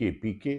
KPK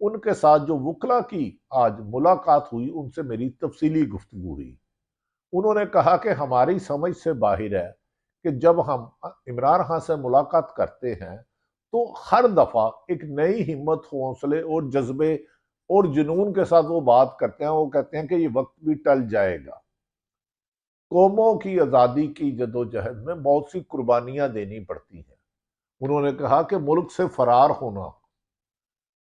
ان کے ساتھ جو وکلا کی آج ملاقات ہوئی ان سے میری تفصیلی گفتگو ہوئی۔ انہوں نے کہا کہ ہماری سمجھ سے باہر ہے کہ جب ہم عمران خان سے ملاقات کرتے ہیں تو ہر دفعہ ایک نئی ہمت، حوصلے اور جذبے اور جنون کے ساتھ وہ بات کرتے ہیں۔ وہ کہتے ہیں کہ یہ وقت بھی ٹل جائے گا، قوموں کی آزادی کی جدوجہد میں بہت سی قربانیاں دینی پڑتی ہیں۔ انہوں نے کہا کہ ملک سے فرار ہونا،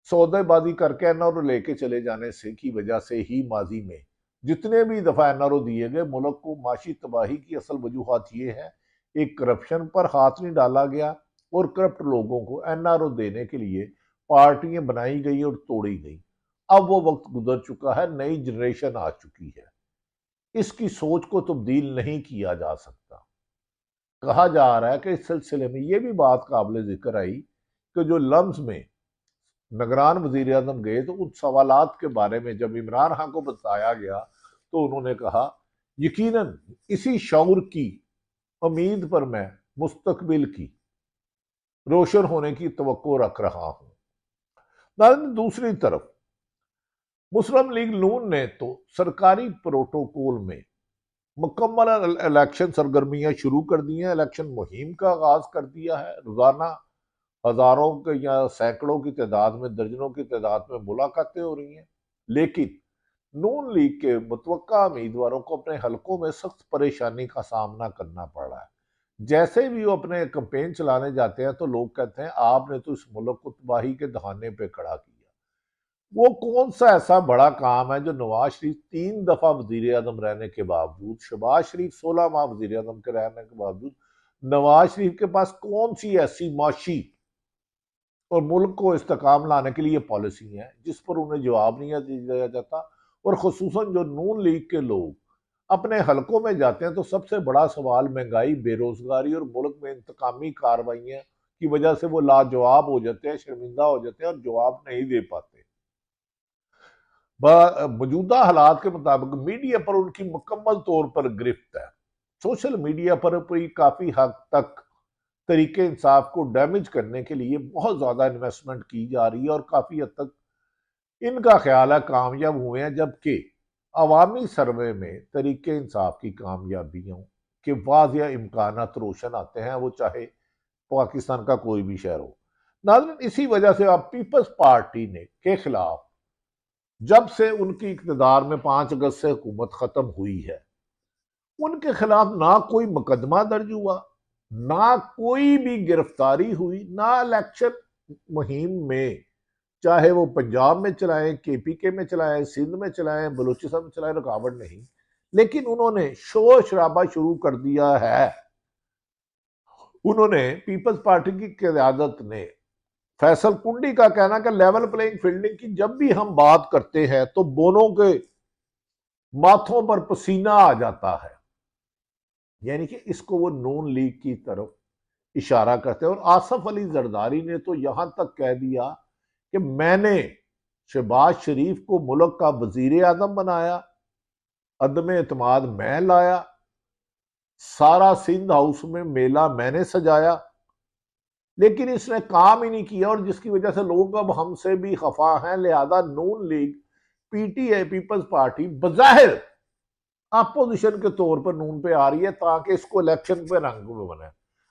سودے بازی کر کے این آر او لے کے چلے جانے سے کی وجہ سے ہی ماضی میں جتنے بھی دفعہ این آر او دیے گئے، ملک کو معاشی تباہی کی اصل وجوہات یہ ہے، ایک کرپشن پر ہاتھ نہیں ڈالا گیا اور کرپٹ لوگوں کو این آر او دینے کے لیے پارٹیاں بنائی گئی اور توڑی گئی۔ اب وہ وقت گزر چکا ہے، نئی جنریشن آ چکی ہے، اس کی سوچ کو تبدیل نہیں کیا جا سکتا۔ کہا جا رہا ہے کہ اس سلسلے میں یہ بھی بات قابل ذکر آئی کہ جو لمز میں نگران وزیر اعظم گئے تو ان سوالات کے بارے میں جب عمران خان کو بتایا گیا تو انہوں نے کہا یقیناً اسی شعور کی امید پر میں مستقبل کی روشن ہونے کی توقع رکھ رہا ہوں۔ ناظرین، دوسری طرف مسلم لیگ نون نے تو سرکاری پروٹوکول میں مکمل الیکشن سرگرمیاں شروع کر دی ہیں، الیکشن مہم کا آغاز کر دیا ہے۔ روزانہ ہزاروں کے یا سینکڑوں کی تعداد میں، درجنوں کی تعداد میں ملاقاتیں ہو رہی ہیں، لیکن نون لیگ کے متوقع امیدواروں کو اپنے حلقوں میں سخت پریشانی کا سامنا کرنا پڑ رہا ہے۔ جیسے بھی وہ اپنے کمپین چلانے جاتے ہیں تو لوگ کہتے ہیں آپ نے تو اس ملک کو تباہی کے دہانے پہ کھڑا کیا۔ وہ کون سا ایسا بڑا کام ہے جو نواز شریف 3 دفعہ وزیر اعظم رہنے کے باوجود، شہباز شریف 16 ماہ وزیر اعظم کے رہنے کے باوجود، نواز شریف کے پاس کون سی ایسی معاشی اور ملک کو استحکام لانے کے لیے پالیسی ہیں جس پر انہیں جواب نہیں دیا جاتا؟ اور خصوصاً جو نون لیگ کے لوگ اپنے حلقوں میں جاتے ہیں تو سب سے بڑا سوال مہنگائی، بے روزگاری اور ملک میں انتقامی کارروائیاں کی وجہ سے وہ لاجواب ہو جاتے ہیں، شرمندہ ہو جاتے ہیں اور جواب نہیں دے پاتے۔ موجودہ حالات کے مطابق میڈیا پر ان کی مکمل طور پر گرفت ہے۔ سوشل میڈیا پر کافی حد تک طریقہ انصاف کو ڈیمیج کرنے کے لیے بہت زیادہ انویسٹمنٹ کی جا رہی ہے اور کافی حد تک ان کا خیال ہے کامیاب ہوئے ہیں، جبکہ عوامی سروے میں طریقہ انصاف کی کامیابیوں کے واضح امکانات روشن آتے ہیں، وہ چاہے پاکستان کا کوئی بھی شہر ہو۔ ناظرین، اسی وجہ سے اب پیپلز پارٹی کے خلاف جب سے ان کی اقتدار میں 5 اگست سے حکومت ختم ہوئی ہے، ان کے خلاف نہ کوئی مقدمہ درج ہوا، نہ کوئی بھی گرفتاری ہوئی، نہ الیکشن مہم میں، چاہے وہ پنجاب میں چلائیں، کے پی کے میں چلائیں، سندھ میں چلائیں، بلوچستان میں چلائیں، رکاوٹ نہیں۔ لیکن انہوں نے شور شرابہ شروع کر دیا ہے۔ انہوں نے پیپلز پارٹی کی قیادت نے، فیصل کنڈی کا کہنا کہ لیول پلینگ فیلڈنگ کی جب بھی ہم بات کرتے ہیں تو بونوں کے ماتھوں پر پسینہ آ جاتا ہے، یعنی کہ اس کو وہ نون لیگ کی طرف اشارہ کرتے ہیں۔ اور آصف علی زرداری نے تو یہاں تک کہہ دیا کہ میں نے شہباز شریف کو ملک کا وزیر اعظم بنایا، عدم اعتماد میں لایا، سارا سندھ ہاؤس میں میلہ میں نے سجایا، لیکن اس نے کام ہی نہیں کیا، اور جس کی وجہ سے لوگ اب ہم سے بھی خفا ہیں۔ لہذا نون لیگ، پی ٹی آئی، پیپلز پارٹی بظاہر اپوزیشن کے طور پر نون پہ آ رہی ہے تاکہ اس کو الیکشن پہ رنگ میں بنائے۔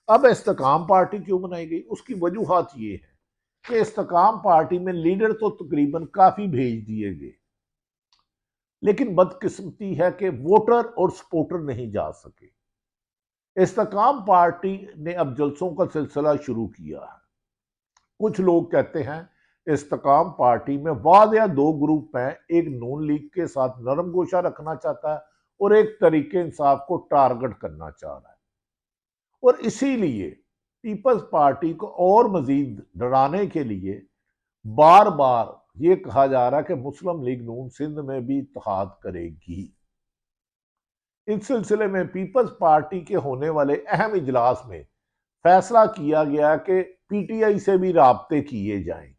اب استحکام پارٹی کیوں بنائی گئی؟ اس کی وجوہات یہ ہے کہ استحکام پارٹی میں لیڈر تو تقریباً کافی بھیج دیے گئے، لیکن بدقسمتی ہے کہ ووٹر اور سپورٹر نہیں جا سکے۔ استحکام پارٹی نے اب جلسوں کا سلسلہ شروع کیا ہے۔ کچھ لوگ کہتے ہیں استحکام پارٹی میں واضح 2 گروپ ہیں، ایک نون لیگ کے ساتھ نرم گوشہ رکھنا چاہتا ہے اور ایک طریقہ انصاف کو ٹارگٹ کرنا چاہ رہا ہے، اور اسی لیے پیپلز پارٹی کو اور مزید ڈرانے کے لیے بار بار یہ کہا جا رہا ہے کہ مسلم لیگ نون سندھ میں بھی اتحاد کرے گی۔ اس سلسلے میں پیپلز پارٹی کے ہونے والے اہم اجلاس میں فیصلہ کیا گیا کہ پی ٹی آئی سے بھی رابطے کیے جائیں۔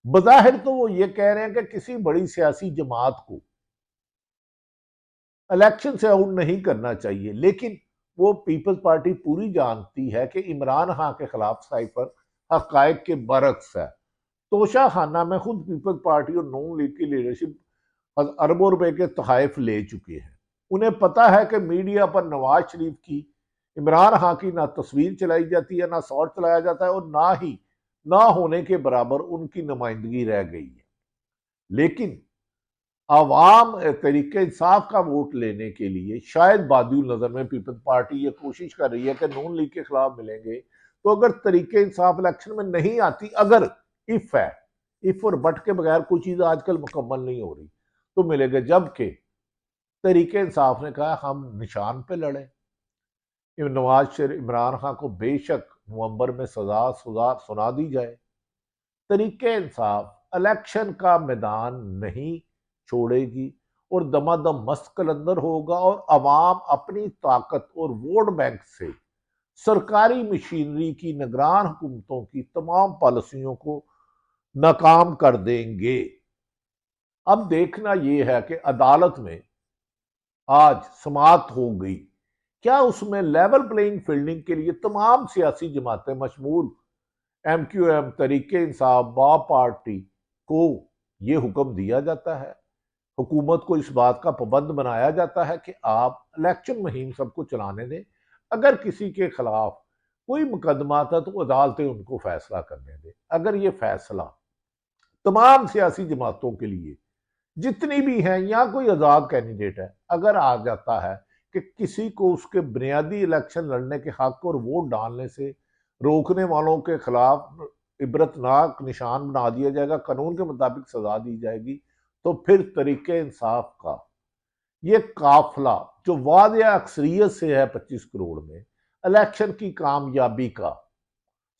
بظاہر تو وہ یہ کہہ رہے ہیں کہ کسی بڑی سیاسی جماعت کو الیکشن سے آؤٹ نہیں کرنا چاہیے، لیکن وہ پیپلز پارٹی پوری جانتی ہے کہ عمران خان کے خلاف سائفر حقائق کے برعکس ہے، توشہ خانہ میں خود پیپلز پارٹی اور نون لیگ کی لیڈرشپ اربوں روپے کے تحائف لے چکے ہیں۔ انہیں پتا ہے کہ میڈیا پر نواز شریف کی، عمران خان کی نہ تصویر چلائی جاتی ہے، نہ ساؤنڈ چلایا جاتا ہے، اور نہ ہی نہ ہونے کے برابر ان کی نمائندگی رہ گئی ہے۔ لیکن عوام تحریک انصاف کا ووٹ لینے کے لیے شاید بادی النظر میں پیپلز پارٹی یہ کوشش کر رہی ہے کہ نون لیگ کے خلاف ملیں گے تو اگر تحریک انصاف الیکشن میں نہیں آتی، اگر اف ہے، اف اور بٹ کے بغیر کوئی چیز آج کل مکمل نہیں ہو رہی، تو ملے گا۔ جبکہ تحریک انصاف نے کہا ہم نشان پہ لڑیں، نواز شریف عمران خان کو بے شک نومبر میں سزا سنا دی جائے۔ تحریک انصاف الیکشن کا میدان نہیں چھوڑے گی اور دمادم مست قلندر ہوگا، اور عوام اپنی طاقت اور ووٹ بینک سے سرکاری مشینری کی نگران حکومتوں کی تمام پالیسیوں کو ناکام کر دیں گے۔ اب دیکھنا یہ ہے کہ عدالت میں آج سماعت ہو گئی، کیا اس میں لیول پلینگ فیلڈنگ کے لیے تمام سیاسی جماعتیں مشمول M Q M, Tehreek Insaf, با پارٹی کو یہ حکم دیا جاتا ہے، حکومت کو اس بات کا پابند بنایا جاتا ہے کہ آپ الیکشن مہم سب کو چلانے دیں، اگر کسی کے خلاف کوئی مقدمات ہے تو عدالتیں ان کو فیصلہ کرنے دیں۔ اگر یہ فیصلہ تمام سیاسی جماعتوں کے لیے جتنی بھی ہیں یا کوئی آزاد کینڈیڈیٹ ہے، اگر آ جاتا ہے کہ کسی کو اس کے بنیادی الیکشن لڑنے کے حق اور ووٹ ڈالنے سے روکنے والوں کے خلاف عبرتناک نشان بنا دیا جائے گا، قانون کے مطابق سزا دی جائے گی، تو پھر تحریک انصاف کا یہ قافلہ جو واضح اکثریت سے ہے 25 کروڑ میں، الیکشن کی کامیابی کا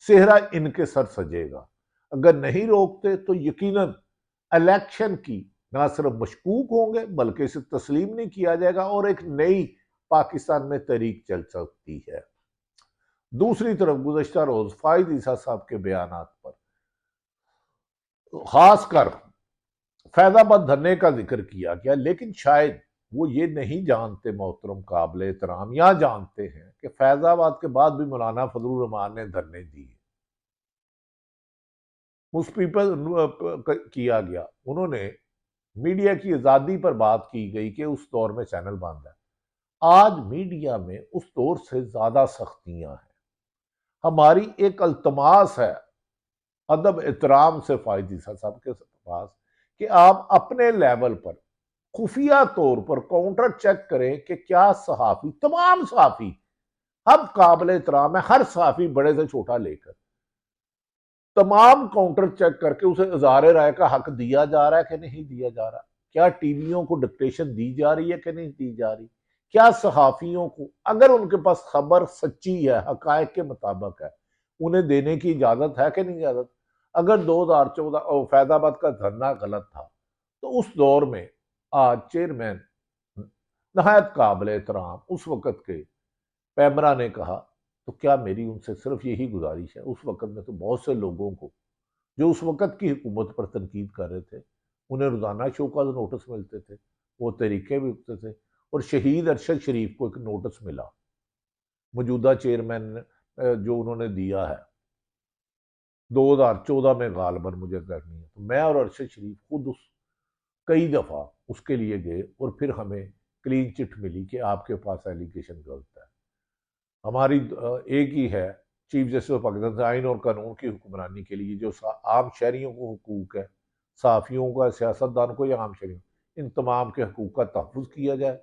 صحرا ان کے سر سجے گا۔ اگر نہیں روکتے تو یقیناً الیکشن کی نہ صرف مشکوک ہوں گے بلکہ اسے تسلیم نہیں کیا جائے گا، اور ایک نئی پاکستان میں تحریک چل سکتی ہے۔ دوسری طرف گزشتہ روز فائد عیسیٰ صاحب کے بیانات پر خاص کر فیض آباد دھرنے کا ذکر کیا گیا، لیکن شاید وہ یہ نہیں جانتے محترم قابل احترام، یا جانتے ہیں کہ فیض آباد کے بعد بھی مولانا فضل الرحمان نے دھرنے دیے، اس پیپل کیا گیا، انہوں نے میڈیا کی آزادی پر بات کی گئی کہ اس دور میں چینل بند ہے۔ آج میڈیا میں اس دور سے زیادہ سختیاں ہیں۔ ہماری ایک التماس ہے ادب احترام سے فائد عیسیٰ صاحب کے پاس کہ آپ اپنے لیول پر خفیہ طور پر کاؤنٹر چیک کریں کہ کیا صحافی، تمام صحافی اب قابل احترام ہے، ہر صحافی بڑے سے چھوٹا لے کر تمام کاؤنٹر چیک کر کے اسے اظہار رائے کا حق دیا جا رہا ہے کہ نہیں دیا جا رہا، کیا ٹی ویوں کو ڈکٹیشن دی جا رہی ہے کہ نہیں دی جا رہی، کیا صحافیوں کو اگر ان کے پاس خبر سچی ہے، حقائق کے مطابق ہے، انہیں دینے کی اجازت ہے کہ نہیں اجازت۔ اگر 2014 فیض آباد کا دھرنا غلط تھا تو اس دور میں آج چیئرمین نہایت قابل احترام اس وقت کے پیمرا نے کہا، تو کیا میری ان سے صرف یہی گزارش ہے، اس وقت میں تو بہت سے لوگوں کو جو اس وقت کی حکومت پر تنقید کر رہے تھے انہیں روزانہ شوکاز نوٹس ملتے تھے، وہ طریقے بھی اٹھتے تھے، اور شہید ارشد شریف کو ایک نوٹس ملا موجودہ چیئرمین جو انہوں نے دیا ہے 2014 میں غالباً، مجھے کرنی ہے، تو میں اور ارشد شریف خود کئی دفعہ اس کے لیے گئے، اور پھر ہمیں کلین چٹ ملی کہ آپ کے پاس ایلیگیشن غلط ہے۔ ہماری ایک ہی ہے چیف جسٹس آف پاکستان، آئین اور قانون کی حکمرانی کے لیے جو عام شہریوں کو حقوق ہے، صحافیوں کا، سیاستدان کو یا عام شہریوں، ان تمام کے حقوق کا تحفظ کیا جائے،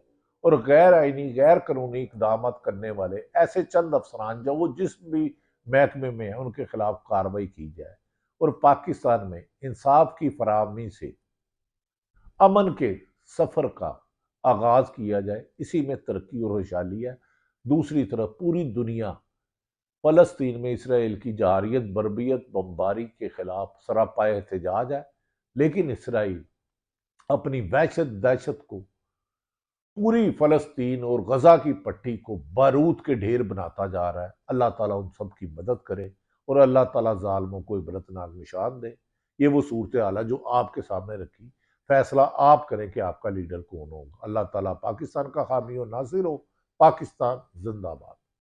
اور غیر آئینی غیر قانونی اقدامات کرنے والے ایسے چند افسران جو وہ جس بھی محکمے میں ہیں ان کے خلاف کارروائی کی جائے، اور پاکستان میں انصاف کی فراہمی سے امن کے سفر کا آغاز کیا جائے، اسی میں ترقی اور خوشحالی ہے۔ دوسری طرف پوری دنیا فلسطین میں اسرائیل کی جارحیت، بربریت، بمباری کے خلاف سراپائے احتجاج ہے، لیکن اسرائیل اپنی دہشت کو پوری فلسطین اور غزہ کی پٹی کو بارود کے ڈھیر بناتا جا رہا ہے۔ اللہ تعالیٰ ان سب کی مدد کرے، اور اللہ تعالیٰ ظالموں کو عبرتناک نشان دے۔ یہ وہ صورتحال ہے جو آپ کے سامنے رکھی، فیصلہ آپ کریں کہ آپ کا لیڈر کون ہوگا۔ اللہ تعالیٰ پاکستان کا حامی و ناصر ہو۔ پاکستان زندہ باد۔